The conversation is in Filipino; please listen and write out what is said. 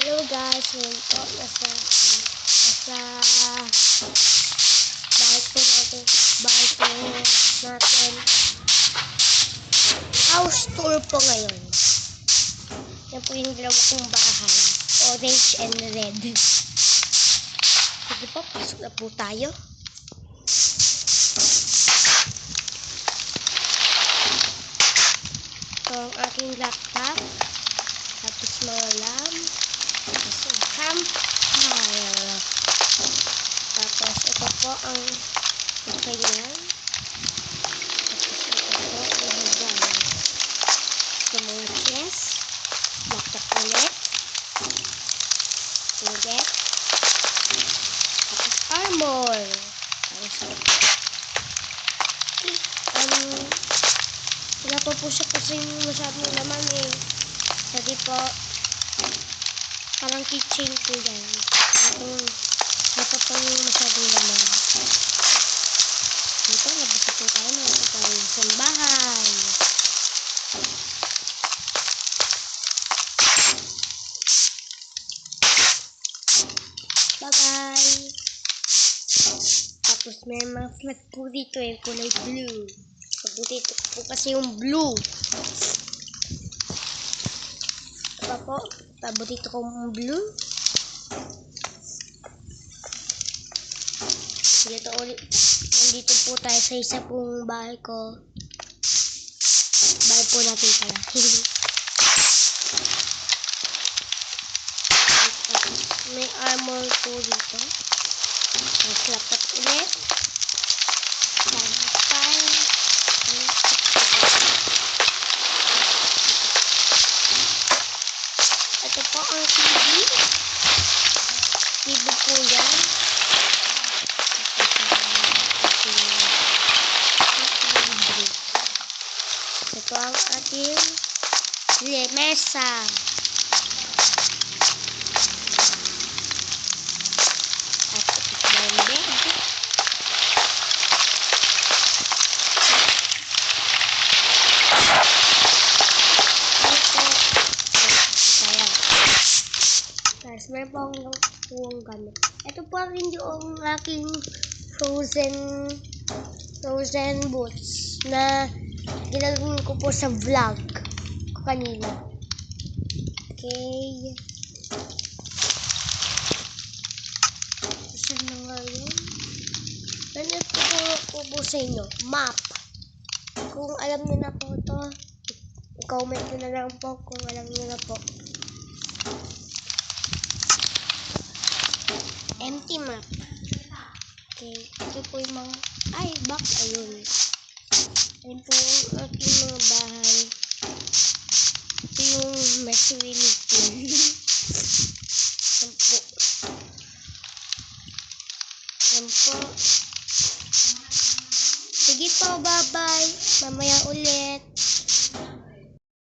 Hello guys, ngayon po nasa bahay po natin house tour po ngayon. Yan po yung dalawa kong bahay, orange and red. Sige po, pasok na po tayo. Ito ang aking laptop, tapos mga lamp, tapos campfire. Tapos ito po ang kailan. Tapos ito po yung hagdan. Ito mga chest, laptop ulit, ulit, tapos armor. Wala po siya kasi masyadong laman eh. Kasi po, parang kitchen po yan. Wala po masyadong laman. Dito, nabasa po tayo ng kaparisan bahay. Bye-bye! Tapos may mga flag po dito eh, kulay blue. Pabuti ito po kasi yung blue. Diba po? Pabuti ito kong blue. Dito ulit. Nandito po tayo sa isa pong bahay ko. Bahay po natin pala. May armor po dito. May laptop ulit. Ito po ang TV. TV po yan. Ito ang ating mesa. At ito po ang bed. Guys, meron po akong gamit. Ito po rin yung aking frozen boots na ginagawin ko po sa vlog ko kanina. Okay. Saan na nga yun? Ganito po sa inyo. Map. Kung alam niyo na po ito, comment nyo na lang po kung alam niyo na po. Empty map. Okay. Ito po yung mga back. Ayun. Ayun po ang aking mga bahay. Ito yung swimming pool. Yan po. Yan po. Sige po, bye-bye. Mamaya ulit.